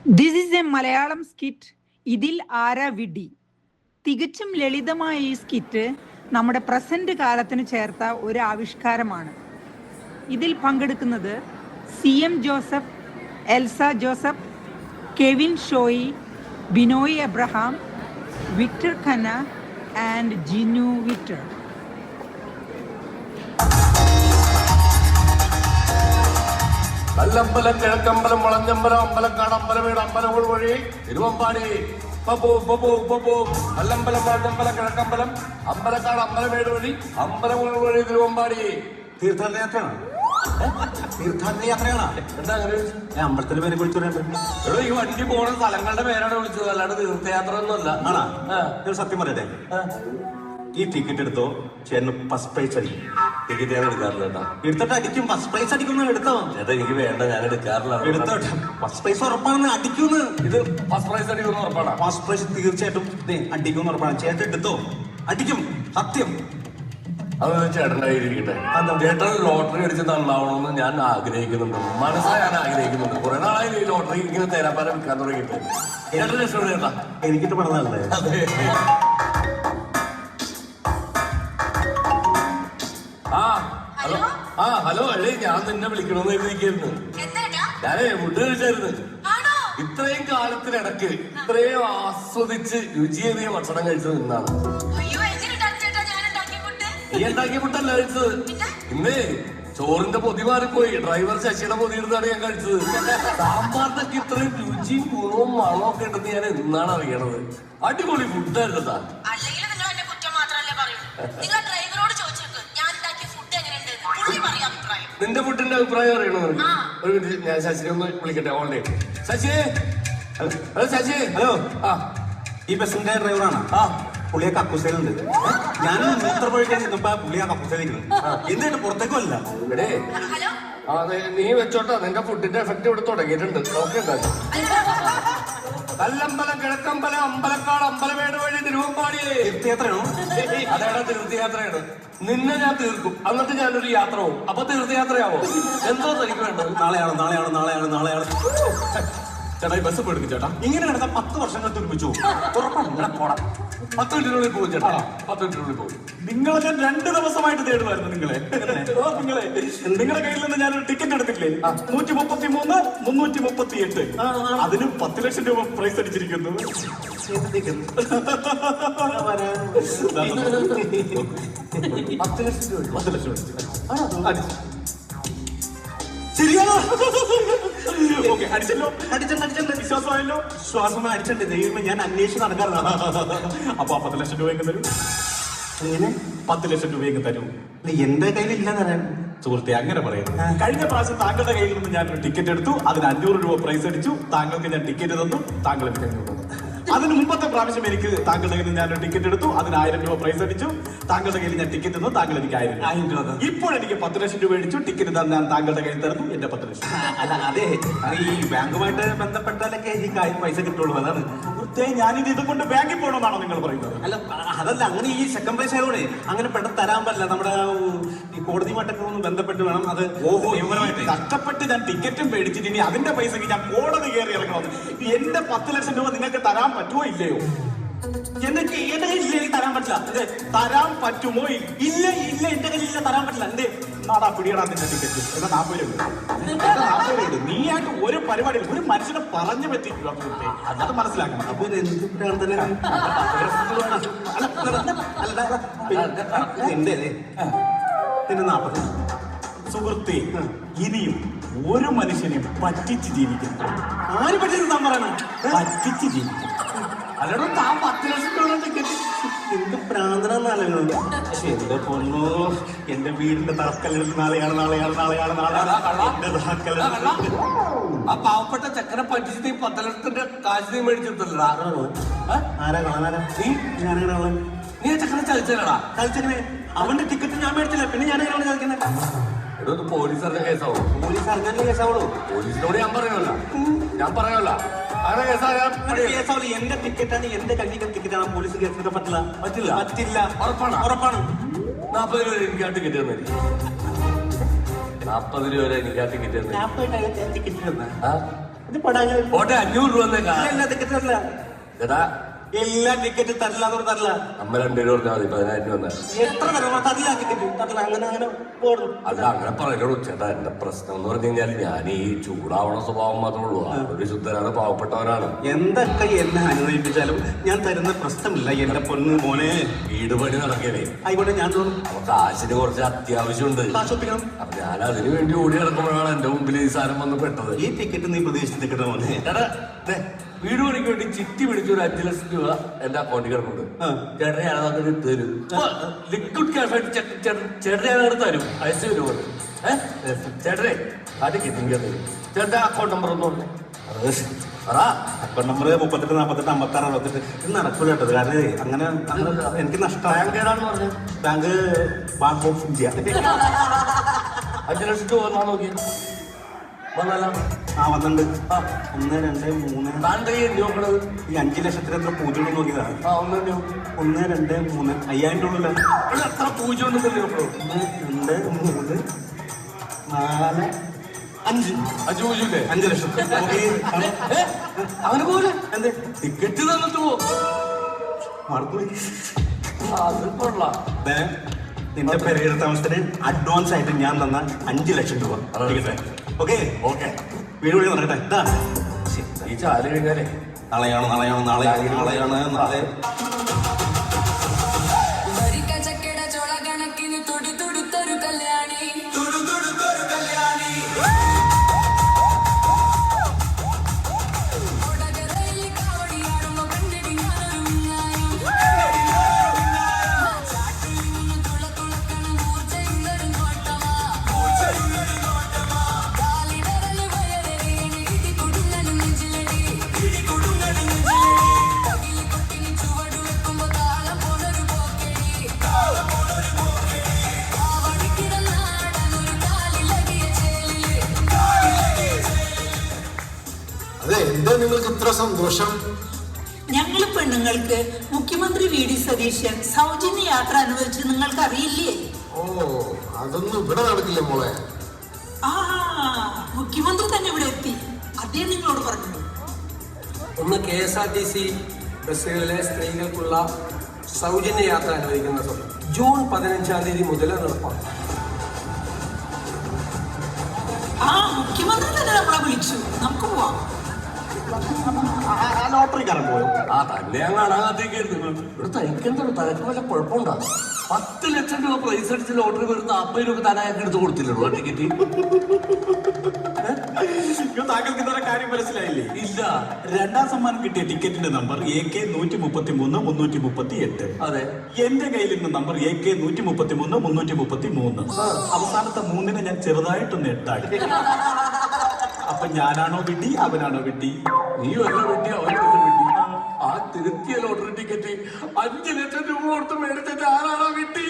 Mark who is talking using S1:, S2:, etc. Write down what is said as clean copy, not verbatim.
S1: This is A Malayalam skit. ഇതിൽ ആരാ VD. തികച്ചും ലളിതമായ ഈ സ്കിറ്റ് നമ്മുടെ പ്രസന്റ് കാലത്തിന് ചേർത്ത ഒരു ആവിഷ്കാരമാണ്. ഇതിൽ പങ്കെടുക്കുന്നത് CM Joseph, Elsa Joseph, Kevin Shoyi, Binoy Abraham, Victor Khanna and Jinu Victor.
S2: Kallambalam, Kizhakkambalam, Valanjambalam, Ambalakkad, Ambalamedu, അമ്പലങ്ങൾ വഴി തിരുവമ്പാടി. കല്ലമ്പലം, വളഞ്ഞമ്പലം, കിഴക്കമ്പലം, അമ്പലക്കാട്, അമ്പലമേട് വഴി അമ്പലങ്ങൾ വഴി തിരുവമ്പാടി.
S3: തീർത്ഥാടനയാത്രയാണോ? തീർത്ഥാടനയാത്രയാണോ?
S2: എന്താ അങ്ങനെ?
S3: ഞാൻ അമ്പലത്തിന്റെ പേര് വിളിച്ചു പറയാൻ.
S2: എടോ, ഈ വണ്ടി പോണ സ്ഥലങ്ങളുടെ പേരാണ് വിളിച്ചത്, അല്ലാണ്ട് തീർത്ഥയാത്ര ഒന്നുമല്ല.
S3: ആണോ? ഞാൻ സത്യം പറയട്ടെ, ഈ ടിക്കറ്റ് എടുത്തോ, ചേട്ടന് ഫസ്റ്റ് പ്രൈസ് അടിക്കും.
S2: ടിക്കറ്റ് ഞാൻ എടുക്കാറില്ല കേട്ടോ.
S3: എടുത്തിട്ട് അടിക്കും, ഫസ്റ്റ് പ്രൈസ് അടിക്കുന്ന എടുത്തോ.
S2: ചേട്ടാ, എനിക്ക് വേണ്ട, ഞാൻ എടുക്കാറില്ല.
S3: എടുത്തോട്ടെ, ഫസ്റ്റ് പ്രൈസ് ഉറപ്പാണെന്ന് അടിക്കൂന്ന്.
S2: ഇത് ഫസ്റ്റ് പ്രൈസ് അടിക്കുന്ന ഉറപ്പാണ്.
S3: ഫസ്റ്റ് പ്രൈസ് തീർച്ചയായിട്ടും അടിക്കും ഉറപ്പാണ്. ചേട്ടൻ എടുത്തോ, അടിക്കും, സത്യം.
S2: അത് ചേട്ടൻ്റെ കയ്യിലിരിക്കട്ടെ. ചേട്ടൻ ലോട്ടറി അടിച്ച് നന്നാവണമെന്ന് ഞാൻ ആഗ്രഹിക്കുന്നുണ്ട്, മനസ്സാ ഞാൻ ആഗ്രഹിക്കുന്നുണ്ട്. കുറെ നാളായി ഈ ലോട്ടറി ഇങ്ങനെ തേരാപ്പാര വിൽക്കാൻ തുടങ്ങിയിട്ട്. ചേട്ടൻ രക്ഷപ്പെട്ടു ചേട്ടാ.
S3: എനിക്കിട്ട് പറഞ്ഞതല്ലേ?
S2: അതെ. ഹലോ അല്ലേ, ഞാൻ നിന്നെ വിളിക്കണമെന്ന് എഴുതിയിരിക്കുന്നു. ഞാനേ ഫുഡ് കഴിച്ചായിരുന്നു. ഇത്രയും കാലത്തിനിടയ്ക്ക് ഇത്രയും ആസ്വദിച്ച് രുചിയേറിയ ഭക്ഷണം കഴിച്ചത് നിന്നാണ്. നീ ഉണ്ടാക്കിയ ഫുഡല്ല കഴിച്ചത്. ഇന്നേ ചോറിന്റെ പൊതി മാറിപ്പോയി, ഡ്രൈവർ ശശിയുടെ പൊതി എടുത്താണ് ഞാൻ കഴിച്ചത്. സാമ്പാറിനൊക്കെ ഇത്രയും രുചിയും ഗുണവും മണവും ഒക്കെ ഉണ്ടെന്ന് ഞാൻ എന്നാണ് അറിയണത്. അടിപൊളി ഫുഡായിരുന്നു താൻ. നിന്റെ ഫുഡിന്റെ അഭിപ്രായം അറിയണോ നിനക്ക്? ഒരു മിനിറ്റ്, ഞാൻ ശശിനെ ഒന്ന് വിളിക്കട്ടെ. Online Shashi. Hello Shashi. Hello.
S3: ഈ ബസ്സിന്റെ ഡ്രൈവറാണ്. പുള്ളിയെ കക്കൂസയിലുണ്ട്. ഞാൻ മൂത്രപ്പൊഴിക്കാൻ നിന്നപ്പോ പുള്ളിയെ കക്കൂസയിലിരിക്കുന്നത്. എന്തിട്ട് പുറത്തേക്കും അല്ല.
S2: ഇവിടെ നീ വെച്ചോട്ടാ, നിന്റെ ഫുഡിന്റെ എഫക്ട് ഇവിടെ തുടങ്ങിയിട്ടുണ്ട്. ഓക്കെ. കല്ലമ്പലം, കിഴക്കമ്പലം, അമ്പലക്കാട്, അമ്പലമേട് വഴി തിരുവമ്പാടി.
S3: തീർത്ഥയാത്രയാണോ?
S2: അതേടാ, തീർത്ഥയാത്രയാണ്. നിന്നെ ഞാൻ തീർക്കും, എന്നിട്ട് ഞാനൊരു യാത്ര പോകും. അപ്പൊ തീർത്ഥയാത്രയാവോ? എന്തോ തനിക്ക് വേണ്ടത്?
S3: നാളെയാണ് നാളെയാണ് നാളെയാണ് നാളെയാണ്. ചേട്ടാ, ഈ ബസ് പോയി ചേട്ടാ. ഇങ്ങനെ കിടക്കാൻ 10 വർഷങ്ങൾ തുറപ്പിച്ചു. ഉറപ്പാണ്.
S2: 10 മിനിറ്റിനുള്ളിൽ പോകും ചേട്ടാ. 10 മിനിറ്റിനുള്ളിൽ പോകും.
S3: നിങ്ങളെ ഞാൻ 2 ദിവസമായിട്ട് തേടുമായിരുന്നു. നിങ്ങളുടെ കയ്യിൽ നിന്ന് ഞാനൊരു ടിക്കറ്റ് എടുത്തില്ലേ? 133, 338. അതിന് 10 ലക്ഷം രൂപ പ്രൈസ് അടിച്ചിരിക്കുന്നു. 10 ലക്ഷം ശരിയാണോ? ഓക്കെ, അടിച്ചല്ലോ. അടിച്ചിട്ടുണ്ട്. വിശ്വാസമായല്ലോ. ശ്വാസം അടിച്ചിട്ടുണ്ട്. ദൈവം, ഞാൻ അന്വേഷിച്ച് നടക്കാറുണ്ട്. അപ്പൊ 10 ലക്ഷം രൂപ എങ്ങനെ തരും? എങ്ങനെ 10 ലക്ഷം രൂപ എങ്ങനെ തരും? എന്റെ കയ്യിലില്ല തരാൻ. സുഹൃത്തെ, അങ്ങനെ പറയുന്നത്. കഴിഞ്ഞ പ്രാവശ്യം താങ്കളുടെ കയ്യിൽ നിന്ന് ഞാനൊരു ടിക്കറ്റ് എടുത്തു, അതിന് 500 രൂപ പ്രൈസ് അടിച്ചു. താങ്കൾക്ക് ഞാൻ ടിക്കറ്റ് തന്നു, താങ്കൾ എനിക്ക് 500 രൂപ. അതിന് മുമ്പത്തെ പ്രാവശ്യം എനിക്ക് താങ്കളുടെ കയ്യിൽ ഞാനൊരു ടിക്കറ്റ് എടുത്തു, അതിന് 1000 രൂപ പ്രൈസ് അടിച്ചു. താങ്കളുടെ കയ്യിൽ ഞാൻ ടിക്കറ്റ് തന്നു, താങ്കൾ എനിക്ക് 1000 രൂപ. ഇപ്പോൾ എനിക്ക് 10 ലക്ഷം രൂപ അടിച്ചു. ടിക്കറ്റ് തന്നെ ഞാൻ താങ്കളുടെ കയ്യിൽ തരുന്നു, എന്റെ 10 ലക്ഷം. അല്ല, അതെ, ഈ ബാങ്കുമായിട്ട് ബന്ധപ്പെട്ടാലൊക്കെ ഈ പൈസ കിട്ടുള്ളൂ. അതാണ് ഞാനിത് ഇതുകൊണ്ട് ബാങ്കിൽ പോകണമെന്നാണോ നിങ്ങൾ പറയുന്നത്? അല്ല, അതല്ല, അങ്ങനെ ഈ സെക്കൻഡ് പ്രൈസ് ആയതോടെ അങ്ങനെ പെട്ടെന്ന് തരാൻ പറ്റില്ല. നമ്മുടെ ഈ കോടതിയുമായിട്ടൊക്കെ ഒന്ന് ബന്ധപ്പെട്ട് വേണം അത്. കഷ്ടപ്പെട്ട് ഞാൻ ടിക്കറ്റും മേടിച്ചിട്ട് ഇനി അതിന്റെ പൈസക്ക് ഞാൻ കോടതി കയറി ഇറങ്ങണം. എന്റെ 10 ലക്ഷം രൂപ നിങ്ങൾക്ക് തരാൻ പറ്റുമോ ഇല്ലയോ? എനിക്ക് എന്റെ കയ്യിൽ എനിക്ക് തരാൻ പറ്റില്ല. തരാൻ പറ്റുമോ? ഇല്ല, എന്റെ കയ്യിൽ തരാൻ പറ്റില്ല. എന്തേ നാടാ പിടിയടാ നിന്റെ ടിക്കറ്റ്. എന്നാ 40 രൂപ. നീയായിട്ട് ഒരു പരിപാടി ഒരു മനുഷ്യനെ പറഞ്ഞു പറ്റിക്കുക. അത് മനസ്സിലാക്കണം. അപ്പൊ പിന്നെ 40. സുഹൃത്തെ, ഇനിയും ഒരു മനുഷ്യനെ പറ്റിച്ച് ജീവിക്കുന്നു. ആര് പറ്റിച്ച് താൻ പറയണം? പറ്റിച്ച് ജീവിക്കും. അല്ലടോ, താൻ 10 ലക്ഷം രൂപ ടിക്കറ്റ്. എന്ത് പ്രാന്തനാണല്ലോ. പക്ഷെ എന്റെ പൊന്നോ, എന്റെ വീടിന്റെ തറക്കല്ലിൽ നാളെയാണ്.
S2: ആ പാവപ്പെട്ട ചക്കനെ പറ്റിച്ച് നീ 10 ലക്ഷത്തിന്റെ കാശ് നീ മേടിച്ചിട്ടില്ലടാ.
S3: ആരാ കാണാനാ?
S2: നീ ചക്കനെ ചതിച്ചല്ലടാ.
S3: കളിച്ചെങ്ങനെ? അവന്റെ ടിക്കറ്റ് ഞാൻ മേടിച്ചില്ല, പിന്നെ ഞാൻ എങ്ങനെയാണ് കളിക്കുന്നത്?
S2: എടോ, ഇത് പോലീസ് അറിഞ്ഞ കേസാവും.
S3: പോലീസ് അറിഞ്ഞാലേ കേസാവുള്ളൂ.
S2: പോലീസിനോട് ഞാൻ പറയല്ല. അങ്ങനെ
S3: കേസാവില്ല. എന്റെ ടിക്കറ്റാണ്, എന്റെ കയ്യിലെ ടിക്കറ്റാണ്. പോലീസ് കേസെടുക്കാൻ പറ്റില്ല. ഉറപ്പാണ്.
S2: 40 രൂപ എനിക്ക് ആ ടിക്കറ്റ് തന്നെ. 40 രൂപ എനിക്ക് ആ ടിക്കറ്റ് തന്നെ.
S3: ഇത് പടാങ്ങ
S2: പോട്ടെ 500 രൂപ എന്നേക്കാ.
S3: എല്ലാ ടിക്കറ്റ് തരില്ല,
S2: ചേട്ടാ
S3: എല്ലാ ടിക്കറ്റ് തരില്ല എന്ന് തരില്ല.
S2: അമ്മ 2 രൂപ പറഞ്ഞാൽ മതി 10,000 രൂപ.
S3: എത്ര തരണം തരില്ല, ടിക്കറ്റ് തരില്ല. അങ്ങനെ പോടും.
S2: അല്ല അങ്ങനെ പറയുള്ളൂ ചേട്ടാ. എന്റെ പ്രശ്നം എന്ന് പറഞ്ഞു കഴിഞ്ഞാൽ ഞാൻ ഈ ചൂടാവണ സ്വഭാവം മാത്രമേ ഉള്ളൂ. ഒരു ശുദ്ധരാണ്, പാവപ്പെട്ടവരാണ്.
S3: എന്തൊക്കെ എന്നെ അനുനയിപ്പിച്ചാലും ഞാൻ തരുന്ന പ്രശ്നമില്ല എന്റെ പൊന്ന് മോനെ.
S2: വീട് പണി നടക്കണേ,
S3: ആയിക്കോട്ടെ ഞാൻ തോന്നും
S2: അപ്പൊ കാശിന് കുറച്ച് അത്യാവശ്യമുണ്ട്.
S3: കാശൊപ്പിക്കണം.
S2: അപ്പൊ ഞാൻ അതിനു വേണ്ടി ഓടി നടക്കുമ്പോഴാണ് എന്റെ മുമ്പിൽ ഈ സാധനം വന്ന് പെട്ടത്.
S3: ഈ ടിക്കറ്റ് നീ പ്രതീക്ഷിച്ച് നിൽക്കട്ടെ മോനെ.
S2: ചേട്ടാ ദേ, വീട് പണിക്ക് വേണ്ടി ചിട്ടി പിടിച്ച ഒരു 5 ലക്ഷം രൂപ എന്റെ അക്കൗണ്ടിൽ കിടപ്പുണ്ട്. ചേട്ടനെ ഞാനതൊക്കെ തരും. ലിക്വിഡ് ക്യാഷ് ആയിട്ട് ചേട്ടനെ ഞാനത് തരും. അയച്ചു തരും. ചേട്ടനെ ആ ടിക്കറ്റ് എനിക്ക് തരും. ചേട്ടന്റെ അക്കൗണ്ട് നമ്പർ ഒന്ന് പറഞ്ഞു.
S3: Account number 38 48 56 68. ഇത് നടക്കൂല കേട്ടോ. കാരണം അങ്ങനെ എനിക്ക് നഷ്ടമായി.
S2: ബാങ്ക് ഏതാണെന്ന് പറഞ്ഞു.
S3: Bank of India.
S2: 5 ലക്ഷം രൂപ വന്നാ നോക്കി വന്നല്ല.
S3: ആ വന്നിട്ടുണ്ട്. 1 2 3
S2: താൻ്റെ നോക്കണത്
S3: ഈ 5 ലക്ഷത്തിന് എത്ര പൂജ്യം ഉണ്ടെന്ന് നോക്കിയതാണ്.
S2: 1 2
S3: 3 5000 ഉള്ളല്ലോ.
S2: എത്ര പൂജ്യം ഉണ്ടെന്നല്ലേ നോക്കണു.
S3: 1 2 3 4 5
S2: പൂജ്യല്ലേ?
S3: 5 ലക്ഷം.
S2: അങ്ങനെ പോലെ
S3: എന്തേ
S2: ടിക്കറ്റ് തന്നിട്ട് പോ.
S3: മറന്നുപോയി.
S2: അത് കൊള്ളാം.
S3: നിന്റെ പെരയുടെ താമസത്തിന് അഡ്വാൻസ് ആയിട്ട് ഞാൻ തന്ന 5 ലക്ഷം രൂപ. ഓക്കെ
S2: ഓക്കെ,
S3: വീട് വഴി നടക്കട്ടെ. ഇതാ
S2: ഈ ചാല് കഴിഞ്ഞാലേ
S3: നാളെയാണ് നാളെ
S4: ചോള കണക്കിന് തുടി തുടുത്തൊരു കല്യാണി.
S5: അതെ, എന്താ നിങ്ങൾക്ക് ഇത്ര സന്തോഷം?
S1: ഞങ്ങൾ പെണ്ണുങ്ങൾക്ക് മുഖ്യമന്ത്രി വി ഡി സതീശൻ സൗജന്യ യാത്ര അനുവദിച്ച് നിങ്ങൾക്ക് അറിയില്ലേ?
S5: ഓ, അതൊന്നും ഇവിടെ നടക്കില്ല മോളെ.
S1: ആ, മുഖ്യമന്ത്രി തന്നെ ഇവിടെ എത്തി. അദ്ദേഹം നിങ്ങളോട് പറഞ്ഞു.
S6: ഒന്ന് KSRTC ബസ്സുകളിലെ സ്ത്രീകൾക്കുള്ള സൗജന്യ യാത്ര അനുവദിക്കുന്ന ജൂൺ 15-ാം തീയതി മുതൽ നടപ്പാക്കും.
S1: ആ, മുഖ്യമന്ത്രി തന്നെ നമ്മളെ വിളിച്ചു. നമുക്ക് പോവാം.
S3: ലോട്ടറിക്കാരൻ പോയോ?
S2: ആ തന്നെ ഞാൻ കാണാത്തേക്കായിരുന്നു. ഇവിടെ തനിക്കെന്താണ്, തനക്ക് വല്ല കുഴപ്പമുണ്ടോ? 10 ലക്ഷം രൂപ പ്രൈസ് അടിച്ച് ലോട്ടറി വരുന്ന 50 രൂപ തനക്ക് എടുത്ത് കൊടുത്തില്ലല്ലോ ടിക്കറ്റ്.
S3: താങ്കൾക്ക് ഇന്നലെ കാര്യം മനസ്സിലായില്ലേ?
S2: ഇല്ല.
S3: 2ാം സമ്മാനം കിട്ടിയ ടിക്കറ്റിന്റെ നമ്പർ AK 133 338.
S2: അതെ,
S3: എന്റെ കയ്യിലിരുന്ന നമ്പർ AK 133 333. അവസാനത്തെ 3നെ ഞാൻ ചെറുതായിട്ടൊന്ന് എട്ടാടി. അപ്പൊ ഞാനാണോ വിട്ടി, അവനാണോ വിട്ടി?
S2: നീ വല്ല വെട്ടി അവന് വല്ല വെട്ടി. ആ തിരുത്തിയ ലോട്ടറി ടിക്കറ്റ് 5 ലക്ഷം രൂപ കൊടുത്ത് മേടിച്ചിട്ട് ആരാണോ കിട്ടി?